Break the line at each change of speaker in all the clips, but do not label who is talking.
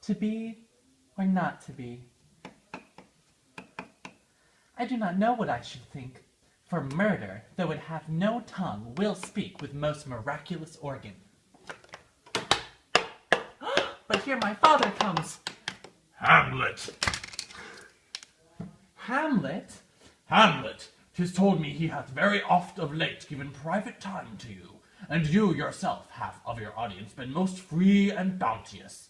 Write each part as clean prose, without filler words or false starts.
To be or not to be? I do not know what I should think, for murder, though it have no tongue, will speak with most miraculous organ. But here my father comes.
Hamlet!
Hamlet?
Hamlet! 'Tis told me he hath very oft of late given private time to you, and you yourself have of your audience been most free and bounteous.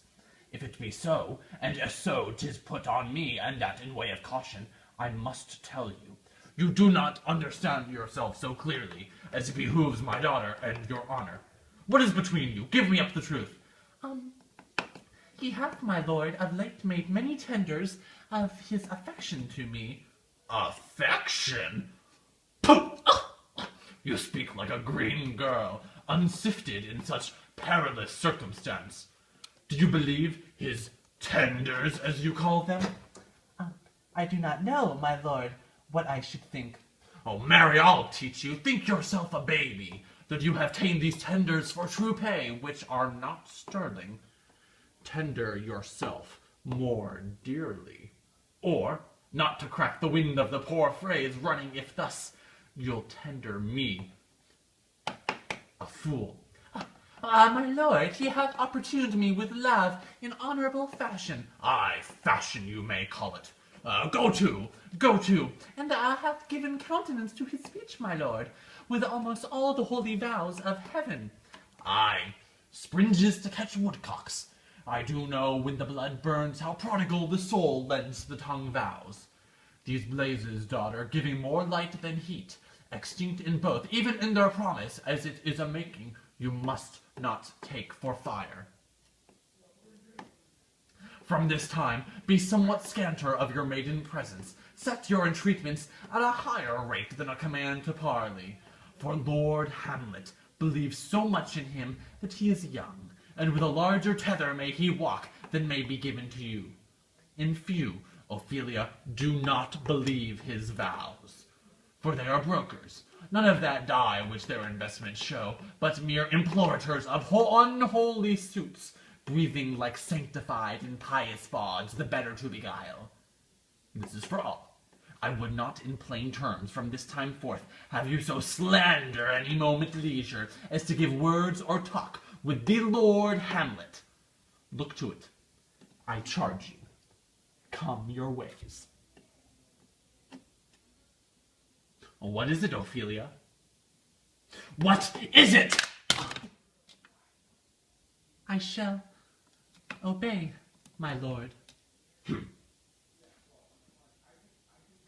If it be so, and as so 'tis put on me, and that in way of caution, I must tell you, you do not understand yourself so clearly as it behooves my daughter and your honor. What is between you? Give me up the truth.
He hath, my lord, of late made many tenders of his affection to me.
Affection? Pooh! You speak like a green girl, unsifted in such perilous circumstance. Do you believe his tenders, as you call them?
I do not know, my lord, what I should think.
Oh, marry, I'll teach you. Think yourself a baby, that you have ta'en these tenders for true pay, which are not sterling. Tender yourself more dearly. Or, not to crack the wind of the poor phrase, running if thus, you'll tender me a fool.
My lord, he hath opportuned me with love in honorable fashion.
Aye, fashion you may call it. Go to.
And hath given countenance to his speech, my lord, with almost all the holy vows of heaven.
Aye, springes to catch woodcocks. I do know when the blood burns how prodigal the soul lends the tongue vows. These blazes, daughter, giving more light than heat, extinct in both, even in their promise, as it is a making, you must not take for fire. From this time, be somewhat scanter of your maiden presence. Set your entreatments at a higher rate than a command to parley. For Lord Hamlet believes so much in him that he is young, and with a larger tether may he walk than may be given to you. In few, Ophelia, do not believe his vows, for they are brokers, none of that dye which their investments show, but mere implorators of unholy suits, breathing like sanctified and pious bawds, the better to beguile. This is for all. I would not in plain terms from this time forth have you so slander any moment leisure as to give words or talk with the Lord Hamlet. Look to it, I charge you. Come your ways. What is it, Ophelia? What is it?
I shall obey, my lord.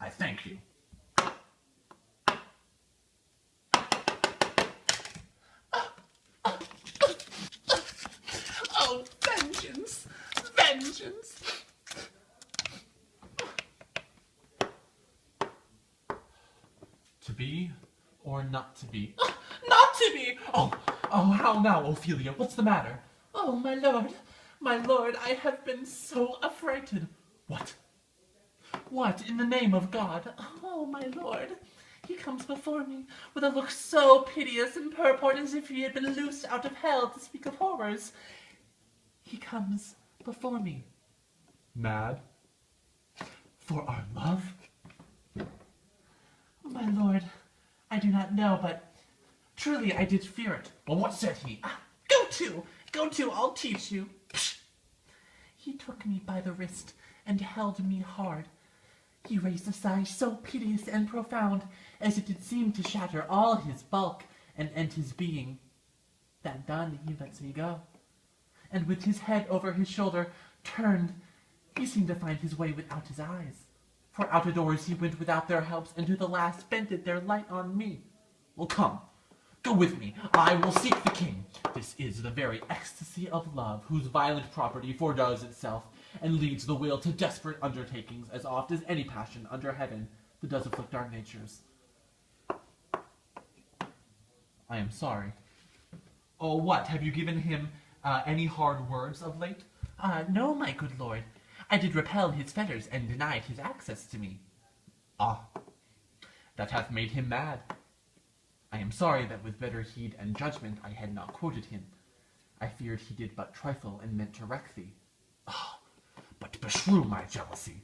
I thank you.
Oh, vengeance! Vengeance!
To be or not to be?
Not to be!
Oh, how now, Ophelia? What's the matter?
Oh, my lord, I have been so affrighted.
What?
What, in the name of God? Oh, my lord, he comes before me with a look so piteous and purport as if he had been loosed out of hell to speak of horrors. He comes before me.
Mad? For our love?
My lord, I do not know, but truly I did fear it.
Well, what said he?
Go to, I'll teach you. Psh. He took me by the wrist and held me hard. He raised a sigh so piteous and profound, as it did seem to shatter all his bulk and end his being. That done, he lets me go. And with his head over his shoulder, turned, he seemed to find his way without his eyes. For out of doors he went without their helps, and to the last bended their light on me.
Well, come, go with me. I will seek the king. This is the very ecstasy of love, whose violent property foredoes itself, and leads the will to desperate undertakings, as oft as any passion under heaven that does afflict our natures. I am sorry. Oh, what, have you given him any hard words of late?
No, my good lord. I did repel his fetters, and denied his access to me.
Ah, that hath made him mad. I am sorry that with better heed and judgment I had not quoted him. I feared he did but trifle, and meant to wreck thee. Ah, beshrew my jealousy.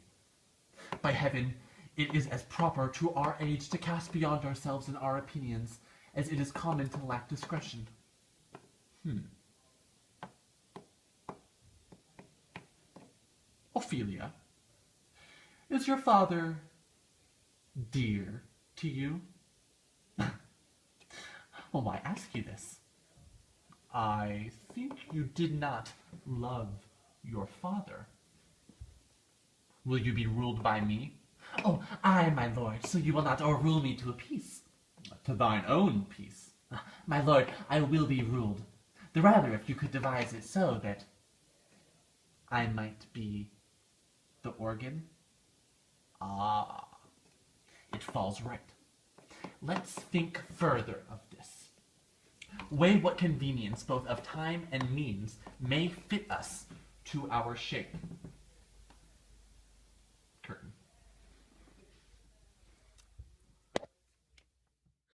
By heaven, it is as proper to our age to cast beyond ourselves in our opinions as it is common to lack discretion. Ophelia, is your father dear to you? Well, why ask you this? I think you did not love your father. Will you be ruled by me?
Oh, aye, my lord, so you will not o'errule me to a peace.
To thine own peace.
My lord, I will be ruled. The rather if you could devise it so that I might be the organ.
Ah,
It falls right. Let's think further of this. Weigh what convenience, both of time and means, may fit us to our shape. Curtain.